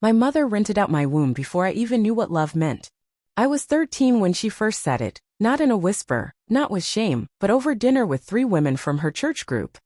My mother rented out my womb before I even knew what love meant. I was 13 when she first said it, not in a whisper, not with shame, but over dinner with 3 women from her church group.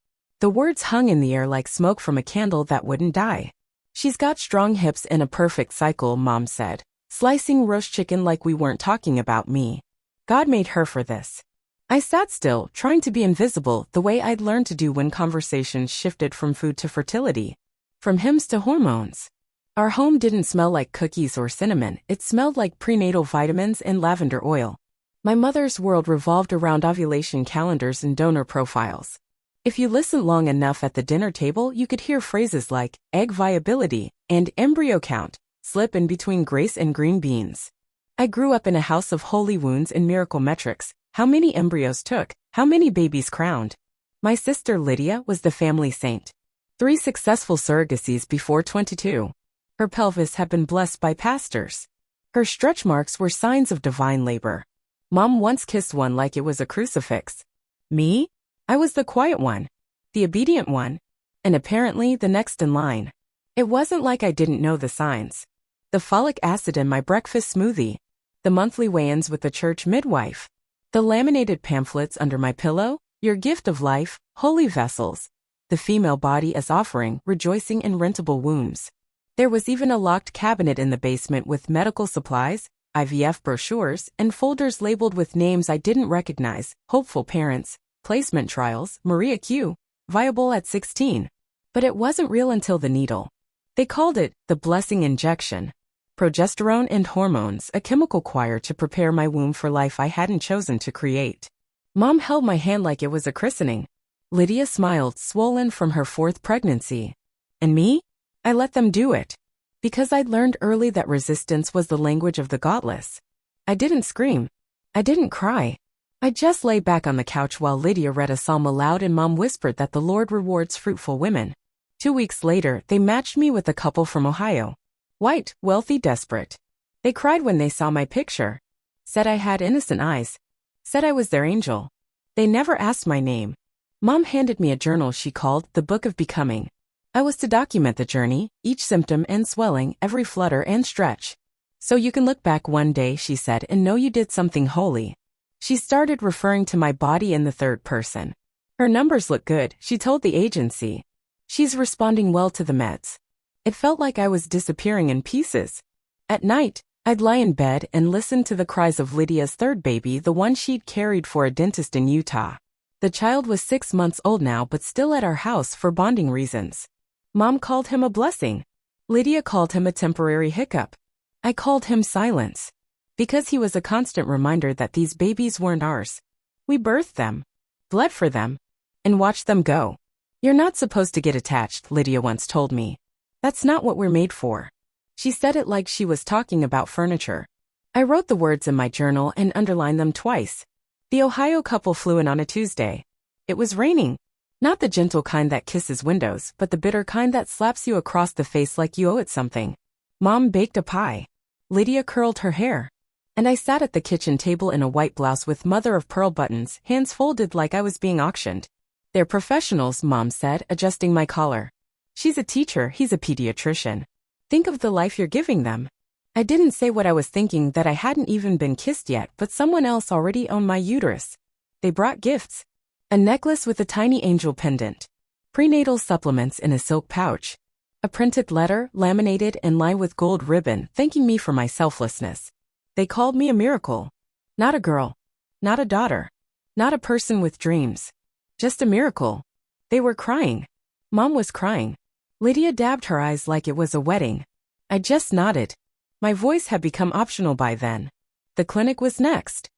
The words hung in the air like smoke from a candle that wouldn't die. "She's got strong hips and a perfect cycle," Mom said, slicing roast chicken like we weren't talking about me. "God made her for this." I sat still, trying to be invisible, the way I'd learned to do when conversations shifted from food to fertility, from hymns to hormones. Our home didn't smell like cookies or cinnamon, it smelled like prenatal vitamins and lavender oil. My mother's world revolved around ovulation calendars and donor profiles. If you listened long enough at the dinner table, you could hear phrases like egg viability and embryo count slip in between Grace and green beans. I grew up in a house of holy wounds and miracle metrics: how many embryos took, how many babies crowned. My sister Lydia was the family saint. 3 successful surrogacies before 22. Her pelvis had been blessed by pastors. Her stretch marks were signs of divine labor. Mom once kissed one like it was a crucifix. Me? I was the quiet one, the obedient one, and apparently the next in line. It wasn't like I didn't know the signs. The folic acid in my breakfast smoothie, the monthly weigh-ins with the church midwife, the laminated pamphlets under my pillow, your gift of life, holy vessels, the female body as offering, rejoicing in rentable wombs. There was even a locked cabinet in the basement with medical supplies, IVF brochures, and folders labeled with names I didn't recognize: hopeful parents, placement trials, Maria Q, viable at 16. But it wasn't real until the needle. They called it the blessing injection. Progesterone and hormones, a chemical choir to prepare my womb for life I hadn't chosen to create. Mom held my hand like it was a christening. Lydia smiled, swollen from her 4th pregnancy. And me? I let them do it. Because I'd learned early that resistance was the language of the godless. I didn't scream. I didn't cry. I just lay back on the couch while Lydia read a psalm aloud and Mom whispered that the Lord rewards fruitful women. 2 weeks later, they matched me with a couple from Ohio. White, wealthy, desperate. They cried when they saw my picture. Said I had innocent eyes. Said I was their angel. They never asked my name. Mom handed me a journal she called the Book of Becoming. I was to document the journey, each symptom and swelling, every flutter and stretch. "So you can look back one day," she said, "and know you did something holy." She started referring to my body in the 3rd person. "Her numbers look good," she told the agency. "She's responding well to the meds." It felt like I was disappearing in pieces. At night, I'd lie in bed and listen to the cries of Lydia's 3rd baby, the one she'd carried for a dentist in Utah. The child was 6 months old now but still at our house for bonding reasons. Mom called him a blessing. Lydia called him a temporary hiccup. I called him silence. Because he was a constant reminder that these babies weren't ours. We birthed them, bled for them, and watched them go. "You're not supposed to get attached," Lydia once told me. "That's not what we're made for." She said it like she was talking about furniture. I wrote the words in my journal and underlined them twice. The Ohio couple flew in on a Tuesday. It was raining. Not the gentle kind that kisses windows, but the bitter kind that slaps you across the face like you owe it something. Mom baked a pie. Lydia curled her hair. And I sat at the kitchen table in a white blouse with mother-of-pearl buttons, hands folded like I was being auctioned. "They're professionals," Mom said, adjusting my collar. "She's a teacher, he's a pediatrician. Think of the life you're giving them." I didn't say what I was thinking, that I hadn't even been kissed yet, but someone else already owned my uterus. They brought gifts. A necklace with a tiny angel pendant. Prenatal supplements in a silk pouch. A printed letter, laminated and lined with gold ribbon, thanking me for my selflessness. They called me a miracle. Not a girl. Not a daughter. Not a person with dreams. Just a miracle. They were crying. Mom was crying. Lydia dabbed her eyes like it was a wedding. I just nodded. My voice had become optional by then. The clinic was next.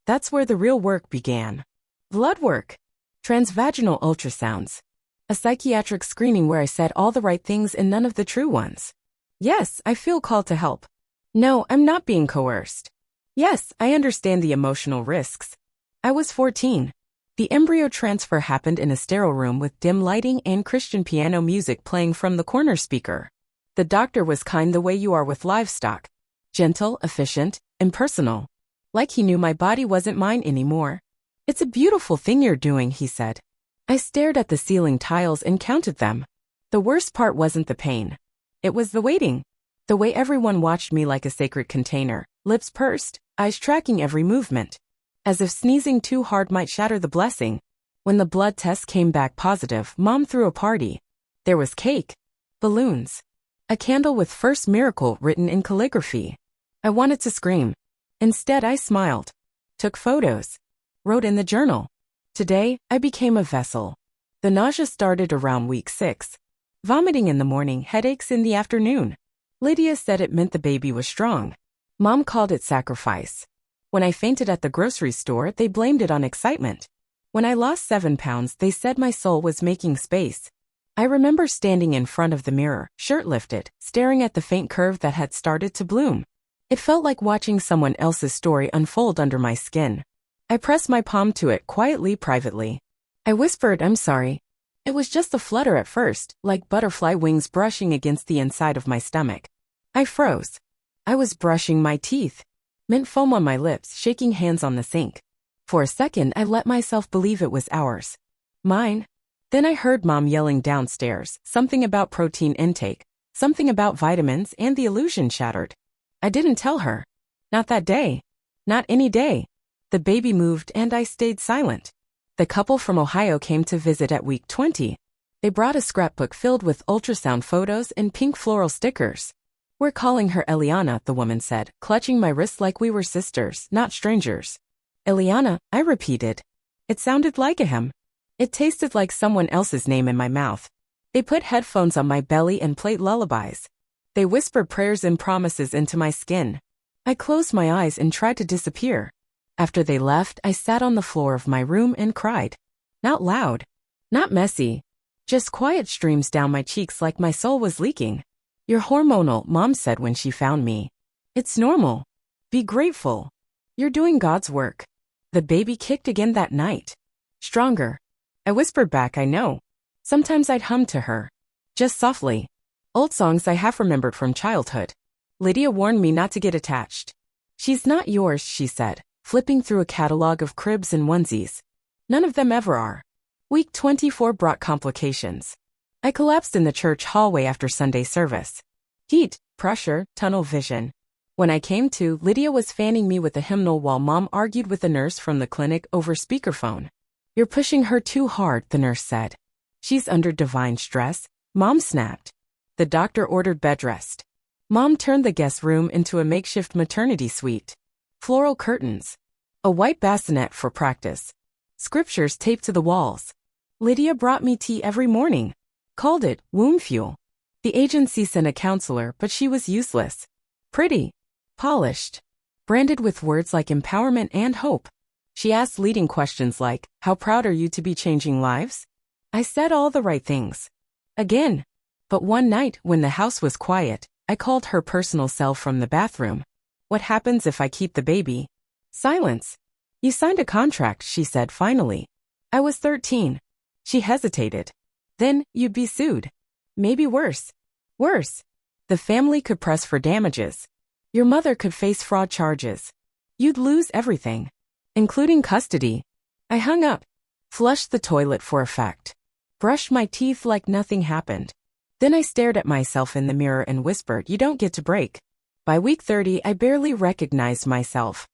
That's where the real work began. Blood work. Transvaginal ultrasounds. A psychiatric screening where I said all the right things and none of the true ones. Yes, I feel called to help. No, I'm not being coerced. Yes, I understand the emotional risks. I was 14. The embryo transfer happened in a sterile room with dim lighting and Christian piano music playing from the corner speaker. The doctor was kind the way you are with livestock. Gentle, efficient, impersonal. Like he knew my body wasn't mine anymore. "It's a beautiful thing you're doing," he said. I stared at the ceiling tiles and counted them. The worst part wasn't the pain. It was the waiting. The way everyone watched me like a sacred container, lips pursed, eyes tracking every movement. As if sneezing too hard might shatter the blessing. When the blood test came back positive, Mom threw a party. There was cake, balloons, a candle with "First Miracle" written in calligraphy. I wanted to scream. Instead, I smiled, took photos, wrote in the journal. Today, I became a vessel. The nausea started around week 6. Vomiting in the morning, headaches in the afternoon. Lydia said it meant the baby was strong. Mom called it sacrifice. When I fainted at the grocery store, they blamed it on excitement. When I lost 7 pounds, they said my soul was making space. I remember standing in front of the mirror, shirt lifted, staring at the faint curve that had started to bloom. It felt like watching someone else's story unfold under my skin. I pressed my palm to it quietly, privately. I whispered, "I'm sorry." It was just a flutter at first, like butterfly wings brushing against the inside of my stomach. I froze. I was brushing my teeth. Mint foam on my lips, shaking hands on the sink. For a second, I let myself believe it was ours. Mine. Then I heard Mom yelling downstairs, something about protein intake, something about vitamins, and the illusion shattered. I didn't tell her. Not that day. Not any day. The baby moved and I stayed silent. The couple from Ohio came to visit at week 20. They brought a scrapbook filled with ultrasound photos and pink floral stickers. "We're calling her Eliana," the woman said, clutching my wrist like we were sisters, not strangers. "Eliana," I repeated. It sounded like a hymn. It tasted like someone else's name in my mouth. They put headphones on my belly and played lullabies. They whispered prayers and promises into my skin. I closed my eyes and tried to disappear. After they left, I sat on the floor of my room and cried. Not loud. Not messy. Just quiet streams down my cheeks like my soul was leaking. "You're hormonal," Mom said when she found me. "It's normal. Be grateful. You're doing God's work." The baby kicked again that night. Stronger. I whispered back, "I know." Sometimes I'd hum to her. Just softly. Old songs I half remembered from childhood. Lydia warned me not to get attached. "She's not yours," she said, flipping through a catalog of cribs and onesies. "None of them ever are." Week 24 brought complications. I collapsed in the church hallway after Sunday service. Heat, pressure, tunnel vision. When I came to, Lydia was fanning me with a hymnal while Mom argued with a nurse from the clinic over speakerphone. "You're pushing her too hard," the nurse said. "She's under divine stress," Mom snapped. The doctor ordered bed rest. Mom turned the guest room into a makeshift maternity suite. Floral curtains. A white bassinet for practice. Scriptures taped to the walls. Lydia brought me tea every morning. Called it womb fuel. The agency sent a counselor, but she was useless. Pretty. Polished. Branded with words like empowerment and hope. She asked leading questions like, "How proud are you to be changing lives?" I said all the right things. Again. But one night, when the house was quiet, I called her personal cell from the bathroom. "What happens if I keep the baby?" Silence. "You signed a contract," she said finally. I was 13. She hesitated. "Then, you'd be sued. Maybe worse. Worse. The family could press for damages. Your mother could face fraud charges. You'd lose everything, including custody." I hung up. Flushed the toilet for effect. Brushed my teeth like nothing happened. Then I stared at myself in the mirror and whispered, "You don't get to break." By week 30, I barely recognized myself.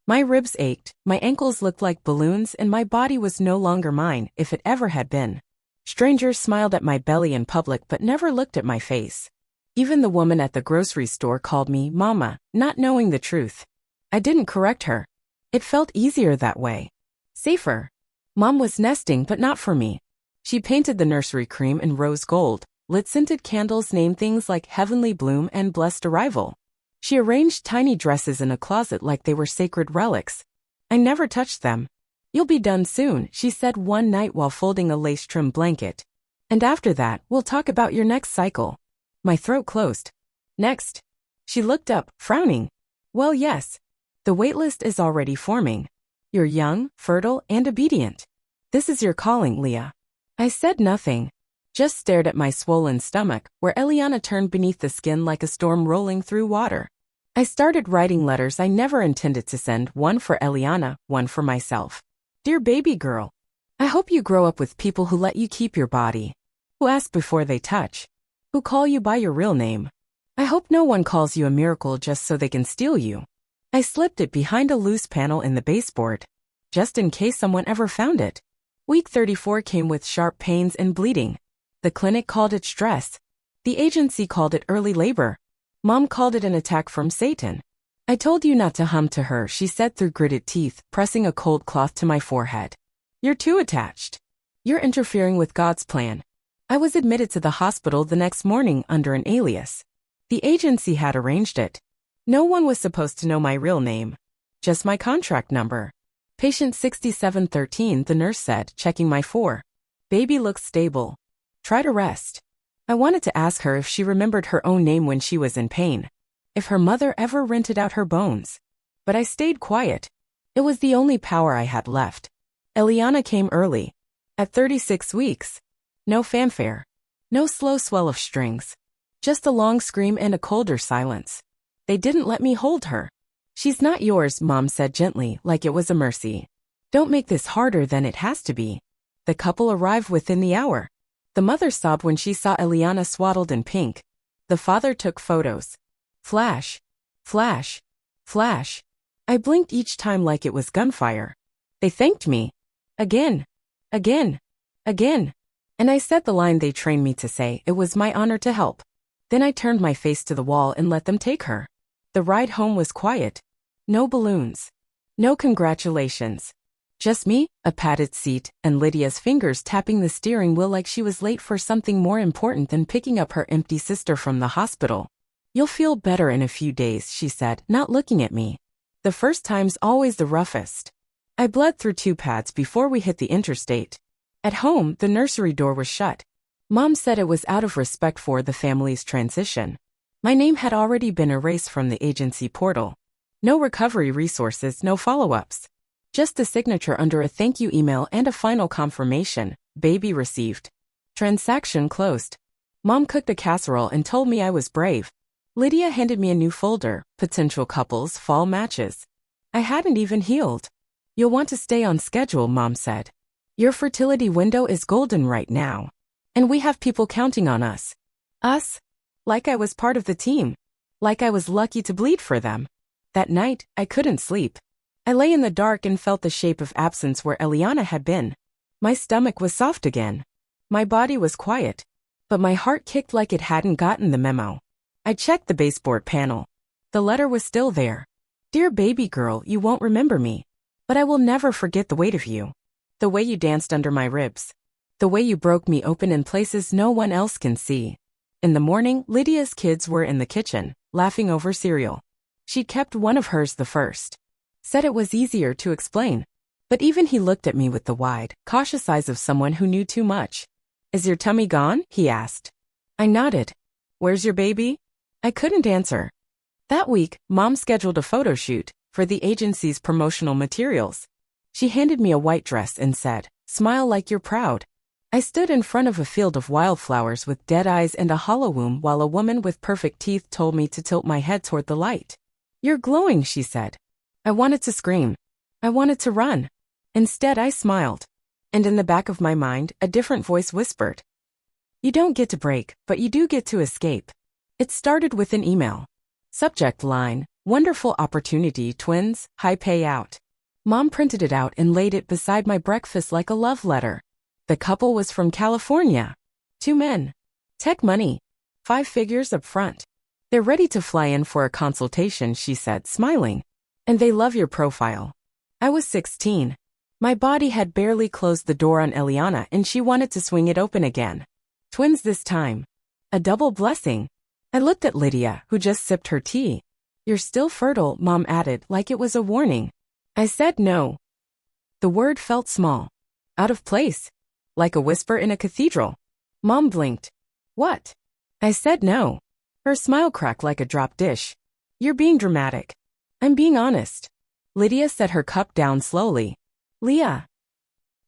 My ribs ached, my ankles looked like balloons, and my body was no longer mine, if it ever had been. Strangers smiled at my belly in public but never looked at my face. Even the woman at the grocery store called me Mama, not knowing the truth. I didn't correct her. It felt easier that way. Safer. Mom was nesting, but not for me. She painted the nursery cream in rose gold, lit scented candles named things like Heavenly Bloom and Blessed Arrival. She arranged tiny dresses in a closet like they were sacred relics. I never touched them. "You'll be done soon," she said one night while folding a lace-trimmed blanket. "And after that, we'll talk about your next cycle." My throat closed. "Next?" She looked up, frowning. "Well, yes. The waitlist is already forming. You're young, fertile, and obedient. This is your calling, Leah." I said nothing. Just stared at my swollen stomach, where Eliana turned beneath the skin like a storm rolling through water. I started writing letters I never intended to send, one for Eliana, one for myself. "Dear baby girl, I hope you grow up with people who let you keep your body, who ask before they touch, who call you by your real name. I hope no one calls you a miracle just so they can steal you. I slipped it behind a loose panel in the baseboard, just in case someone ever found it. Week 34 came with sharp pains and bleeding. The clinic called it stress. The agency called it early labor. Mom called it an attack from Satan. I told you not to hum to her, she said through gritted teeth, pressing a cold cloth to my forehead. You're too attached. You're interfering with God's plan. I was admitted to the hospital the next morning under an alias. The agency had arranged it. No one was supposed to know my real name. Just my contract number. Patient 6713, the nurse said, checking my Baby looks stable. Try to rest. I wanted to ask her if she remembered her own name when she was in pain. If her mother ever rented out her bones. But I stayed quiet. It was the only power I had left. Eliana came early. At 36 weeks. No fanfare. No slow swell of strings. Just a long scream and a colder silence. They didn't let me hold her. She's not yours, Mom said gently, like it was a mercy. Don't make this harder than it has to be. The couple arrived within the hour. The mother sobbed when she saw Eliana swaddled in pink. The father took photos. Flash. Flash. Flash. I blinked each time like it was gunfire. They thanked me. Again. Again. Again. And I said the line they trained me to say, it was my honor to help. Then I turned my face to the wall and let them take her. The ride home was quiet. No balloons. No congratulations. Just me, a padded seat, and Lydia's fingers tapping the steering wheel like she was late for something more important than picking up her empty sister from the hospital. You'll feel better in a few days, she said, not looking at me. The first time's always the roughest. I bled through 2 pads before we hit the interstate. At home, the nursery door was shut. Mom said it was out of respect for the family's transition. My name had already been erased from the agency portal. No recovery resources, no follow-ups. Just a signature under a thank you email and a final confirmation, baby received. Transaction closed. Mom cooked a casserole and told me I was brave. Lydia handed me a new folder, potential couples, fall matches. I hadn't even healed. You'll want to stay on schedule, Mom said. Your fertility window is golden right now. And we have people counting on us. Us? Like I was part of the team. Like I was lucky to bleed for them. That night, I couldn't sleep. I lay in the dark and felt the shape of absence where Eliana had been. My stomach was soft again. My body was quiet. But my heart kicked like it hadn't gotten the memo. I checked the baseboard panel. The letter was still there. Dear baby girl, you won't remember me. But I will never forget the weight of you. The way you danced under my ribs. The way you broke me open in places no one else can see. In the morning, Lydia's kids were in the kitchen, laughing over cereal. She kept one of hers the first. Said it was easier to explain. But even he looked at me with the wide, cautious eyes of someone who knew too much. Is your tummy gone? He asked. I nodded. Where's your baby? I couldn't answer. That week, Mom scheduled a photo shoot for the agency's promotional materials. She handed me a white dress and said, smile like you're proud. I stood in front of a field of wildflowers with dead eyes and a hollow womb while a woman with perfect teeth told me to tilt my head toward the light. You're glowing, she said. I wanted to scream. I wanted to run. Instead, I smiled. And in the back of my mind, a different voice whispered. You don't get to break, but you do get to escape. It started with an email. Subject line, wonderful opportunity, twins, high payout. Mom printed it out and laid it beside my breakfast like a love letter. The couple was from California. 2 men. Tech money. 5 figures up front. They're ready to fly in for a consultation, she said, smiling. And they love your profile. I was 16. My body had barely closed the door on Eliana and she wanted to swing it open again. Twins this time. A double blessing. I looked at Lydia, who just sipped her tea. You're still fertile, Mom added, like it was a warning. I said no. The word felt small. Out of place. Like a whisper in a cathedral. Mom blinked. What? I said no. Her smile cracked like a dropped dish. You're being dramatic. I'm being honest. Lydia set her cup down slowly. Leah.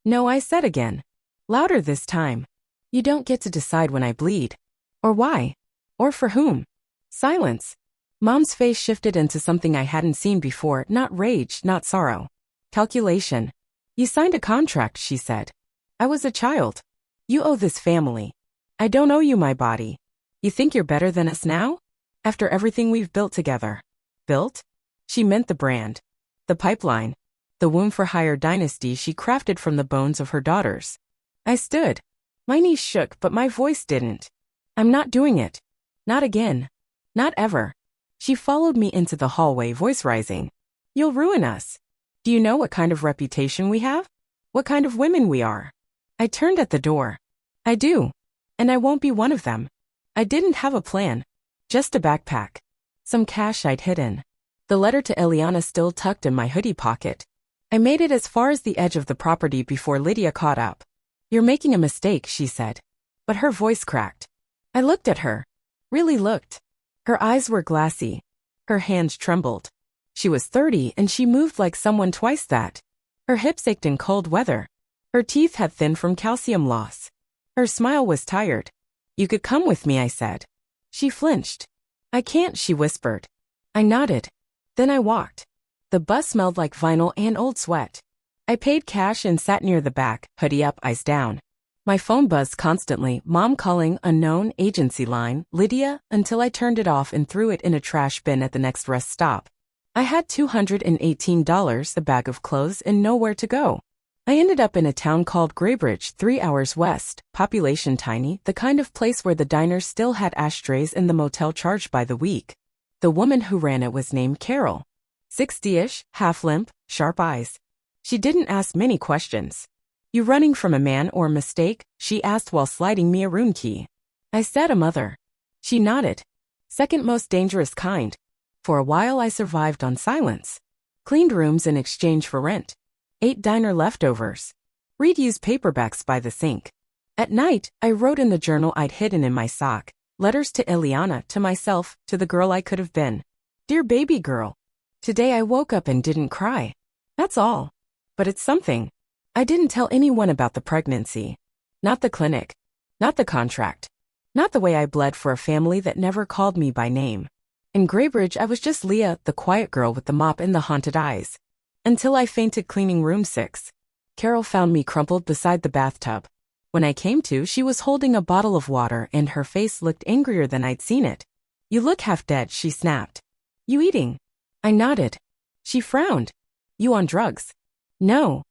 No, I said again. Louder this time. You don't get to decide when I bleed. Or why. Or for whom. Silence. Mom's face shifted into something I hadn't seen before, not rage, not sorrow. Calculation. You signed a contract, she said. I was a child. You owe this family. I don't owe you my body. You think you're better than us now? After everything we've built together. Built? She meant the brand. The pipeline. The womb-for-hire dynasty she crafted from the bones of her daughters. I stood. My knees shook, but my voice didn't. I'm not doing it. Not again. Not ever. She followed me into the hallway, voice rising. You'll ruin us. Do you know what kind of reputation we have? What kind of women we are? I turned at the door. I do. And I won't be one of them. I didn't have a plan. Just a backpack. Some cash I'd hidden. The letter to Eliana still tucked in my hoodie pocket. I made it as far as the edge of the property before Lydia caught up. You're making a mistake, she said. But her voice cracked. I looked at her. Really looked. Her eyes were glassy. Her hands trembled. She was 30 and she moved like someone twice that. Her hips ached in cold weather. Her teeth had thinned from calcium loss. Her smile was tired. You could come with me, I said. She flinched. I can't, she whispered. I nodded. Then I walked. The bus smelled like vinyl and old sweat. I paid cash and sat near the back, hoodie up, eyes down. My phone buzzed constantly, mom calling, unknown, agency line, Lydia, until I turned it off and threw it in a trash bin at the next rest stop. I had $218, a bag of clothes, and nowhere to go. I ended up in a town called Graybridge, 3 hours west, population tiny, the kind of place where the diners still had ashtrays and the motel charged by the week. The woman who ran it was named Carol. 60-ish, half-limp, sharp eyes. She didn't ask many questions. You running from a man or a mistake? She asked while sliding me a room key. I said a mother. She nodded. Second most dangerous kind. For a while I survived on silence. Cleaned rooms in exchange for rent. Ate diner leftovers. Read used paperbacks by the sink. At night, I wrote in the journal I'd hidden in my sock. Letters to Eliana, to myself, to the girl I could have been. Dear baby girl. Today I woke up and didn't cry. That's all. But it's something. I didn't tell anyone about the pregnancy. Not the clinic. Not the contract. Not the way I bled for a family that never called me by name. In Graybridge, I was just Leah, the quiet girl with the mop and the haunted eyes. Until I fainted cleaning room 6. Carol found me crumpled beside the bathtub. When I came to, she was holding a bottle of water and her face looked angrier than I'd seen it. You look half dead, she snapped. You eating? I nodded. She frowned. You on drugs? No.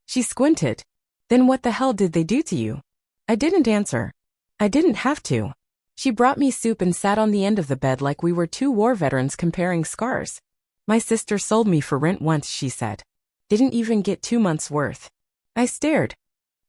She squinted. Then what the hell did they do to you? I didn't answer. I didn't have to. She brought me soup and sat on the end of the bed like we were 2 war veterans comparing scars. My sister sold me for rent once, she said. Didn't even get 2 months' worth. I stared.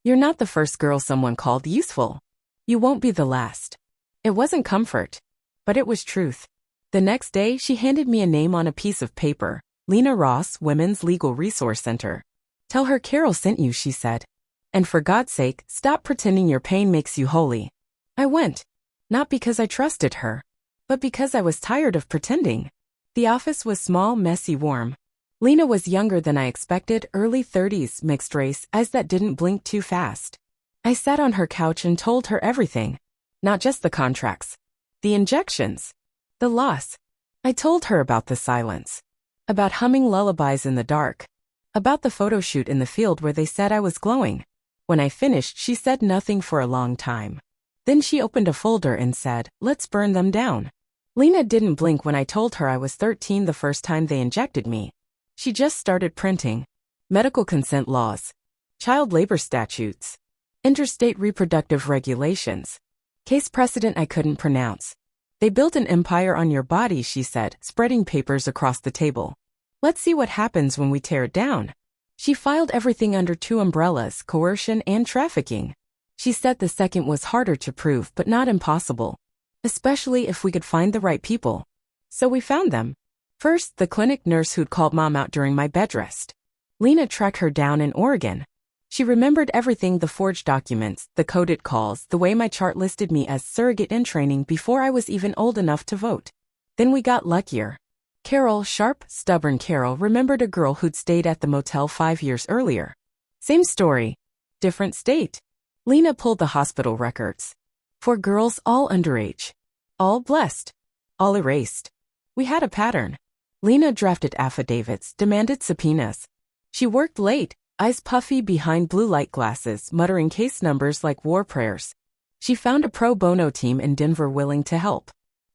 You're not the first girl someone called useful. You won't be the last. It wasn't comfort. But it was truth. The next day, she handed me a name on a piece of paper. Lena Ross, Women's Legal Resource Center. Tell her Carol sent you, she said. And for God's sake, stop pretending your pain makes you holy. I went. Not because I trusted her, but because I was tired of pretending. The office was small, messy, warm. Lena was younger than I expected, early 30s, mixed race, eyes that didn't blink too fast. I sat on her couch and told her everything. Not just the contracts. The injections. The loss. I told her about the silence. About humming lullabies in the dark. About the photo shoot in the field where they said I was glowing. When I finished, she said nothing for a long time. Then she opened a folder and said, let's burn them down. Lena didn't blink when I told her I was 13 the first time they injected me. She just started printing. Medical consent laws. Child labor statutes. Interstate reproductive regulations. Case precedent I couldn't pronounce. They built an empire on your body, she said, spreading papers across the table. Let's see what happens when we tear it down. She filed everything under 2 umbrellas, coercion and trafficking. She said the second was harder to prove but not impossible. Especially if we could find the right people. So we found them. First, the clinic nurse who'd called mom out during my bed rest. Lena tracked her down in Oregon. She remembered everything, the forged documents, the coded calls, the way my chart listed me as surrogate in training before I was even old enough to vote. Then we got luckier. Carol, sharp, stubborn Carol, remembered a girl who'd stayed at the motel 5 years earlier. Same story. Different state. Lena pulled the hospital records. 4 girls, all underage. All blessed. All erased. We had a pattern. Lena drafted affidavits, demanded subpoenas. She worked late, eyes puffy behind blue light glasses, muttering case numbers like war prayers. She found a pro bono team in Denver willing to help.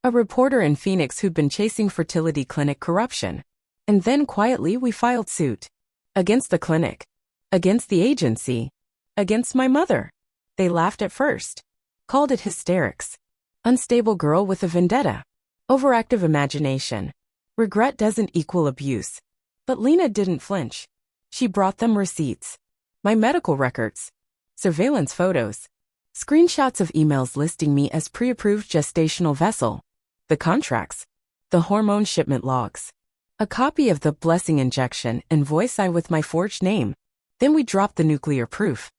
A reporter in Phoenix who'd been chasing fertility clinic corruption. And then quietly we filed suit. Against the clinic. Against the agency. Against my mother. They laughed at first. Called it hysterics. Unstable girl with a vendetta. Overactive imagination. Regret doesn't equal abuse. But Lena didn't flinch. She brought them receipts. My medical records. Surveillance photos. Screenshots of emails listing me as pre-approved gestational vessel. The contracts. The hormone shipment logs. A copy of the blessing injection invoice with my forged name. Then we dropped the nuclear proof.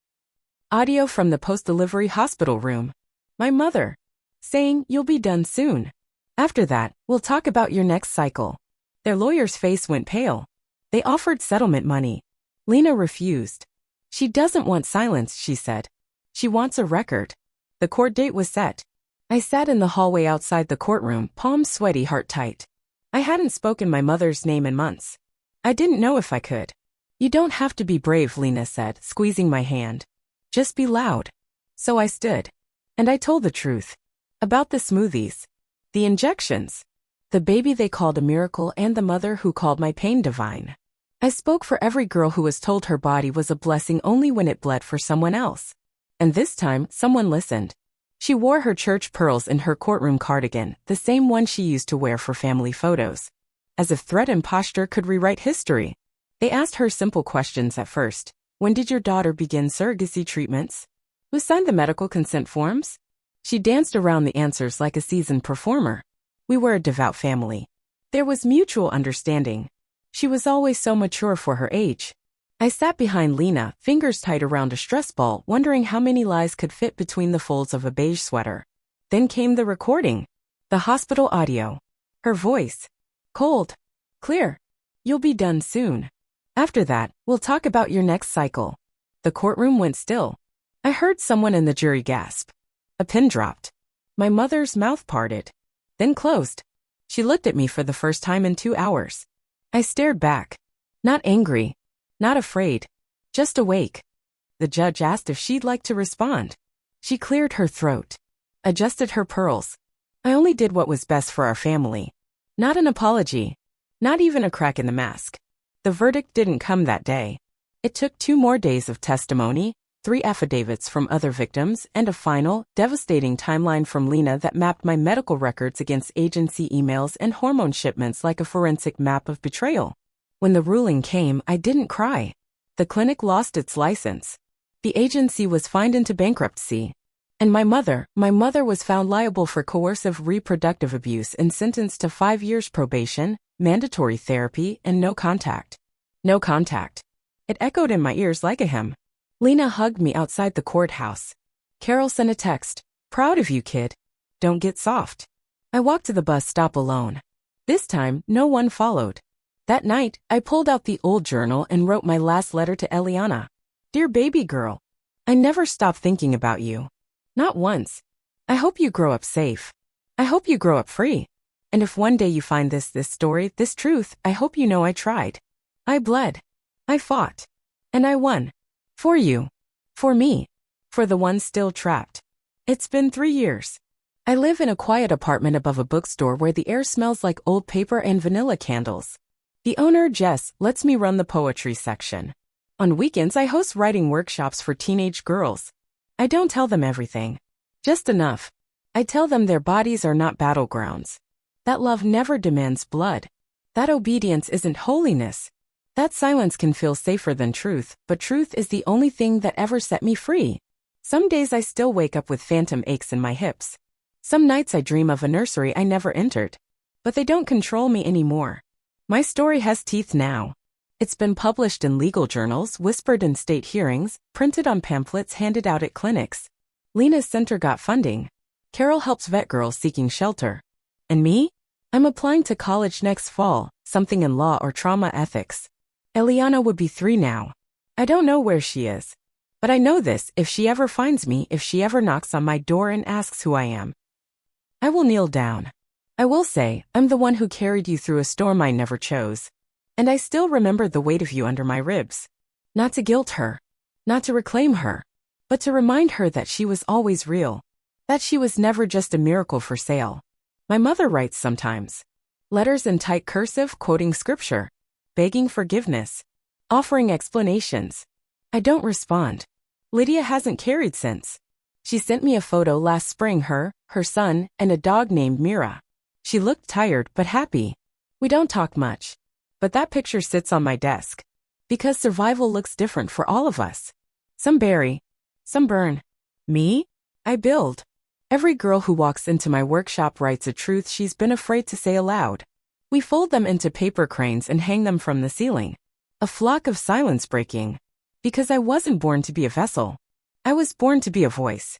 Audio from the post-delivery hospital room. My mother. Saying, "You'll be done soon. After that, we'll talk about your next cycle." Their lawyer's face went pale. They offered settlement money. Lena refused. She doesn't want silence, she said. She wants a record. The court date was set. I sat in the hallway outside the courtroom, palms sweaty, heart tight. I hadn't spoken my mother's name in months. I didn't know if I could. You don't have to be brave, Lena said, squeezing my hand. Just be loud. So I stood. And I told the truth. About the smoothies. The injections. The baby they called a miracle and the mother who called my pain divine. I spoke for every girl who was told her body was a blessing only when it bled for someone else. And this time, someone listened. She wore her church pearls in her courtroom cardigan, the same one she used to wear for family photos. As if threat and posture could rewrite history. They asked her simple questions at first. When did your daughter begin surrogacy treatments? Who signed the medical consent forms? She danced around the answers like a seasoned performer. We were a devout family. There was mutual understanding. She was always so mature for her age. I sat behind Lena, fingers tight around a stress ball, wondering how many lies could fit between the folds of a beige sweater. Then came the recording. The hospital audio. Her voice. Cold. Clear. You'll be done soon. After that, we'll talk about your next cycle. The courtroom went still. I heard someone in the jury gasp. A pin dropped. My mother's mouth parted. Then closed. She looked at me for the first time in 2 hours. I stared back. Not angry. Not afraid. Just awake. The judge asked if she'd like to respond. She cleared her throat. Adjusted her pearls. I only did what was best for our family. Not an apology. Not even a crack in the mask. The verdict didn't come that day. It took 2 more days of testimony, 3 affidavits from other victims, and a final, devastating timeline from Lena that mapped my medical records against agency emails and hormone shipments like a forensic map of betrayal. When the ruling came, I didn't cry. The clinic lost its license. The agency was fined into bankruptcy. And my mother was found liable for coercive reproductive abuse and sentenced to 5 years probation, mandatory therapy, and no contact. No contact. It echoed in my ears like a hymn. Lena hugged me outside the courthouse. Carol sent a text. Proud of you, kid. Don't get soft. I walked to the bus stop alone. This time, no one followed. That night, I pulled out the old journal and wrote my last letter to Eliana. Dear baby girl, I never stopped thinking about you. Not once. I hope you grow up safe. I hope you grow up free. And if one day you find this story, this truth, I hope you know I tried. I bled. I fought. And I won. For you. For me. For the ones still trapped. It's been 3 years. I live in a quiet apartment above a bookstore where the air smells like old paper and vanilla candles. The owner, Jess, lets me run the poetry section. On weekends, I host writing workshops for teenage girls. I don't tell them everything. Just enough. I tell them their bodies are not battlegrounds. That love never demands blood. That obedience isn't holiness. That silence can feel safer than truth, but truth is the only thing that ever set me free. Some days I still wake up with phantom aches in my hips. Some nights I dream of a nursery I never entered. But they don't control me anymore. My story has teeth now. It's been published in legal journals, whispered in state hearings, printed on pamphlets handed out at clinics. Lena's center got funding. Carol helps vet girls seeking shelter. And me? I'm applying to college next fall, something in law or trauma ethics. Eliana would be 3 now. I don't know where she is. But I know this, if she ever finds me, if she ever knocks on my door and asks who I am, I will kneel down. I will say, I'm the one who carried you through a storm I never chose. And I still remember the weight of you under my ribs. Not to guilt her. Not to reclaim her. But to remind her that she was always real. That she was never just a miracle for sale. My mother writes sometimes. Letters in tight cursive quoting scripture, begging forgiveness, offering explanations. I don't respond. Lydia hasn't carried since. She sent me a photo last spring, her son, and a dog named Mira. She looked tired but happy. We don't talk much. But that picture sits on my desk. Because survival looks different for all of us. Some bury, some burn. Me? I build. Every girl who walks into my workshop writes a truth she's been afraid to say aloud. We fold them into paper cranes and hang them from the ceiling. A flock of silence breaking. Because I wasn't born to be a vessel. I was born to be a voice.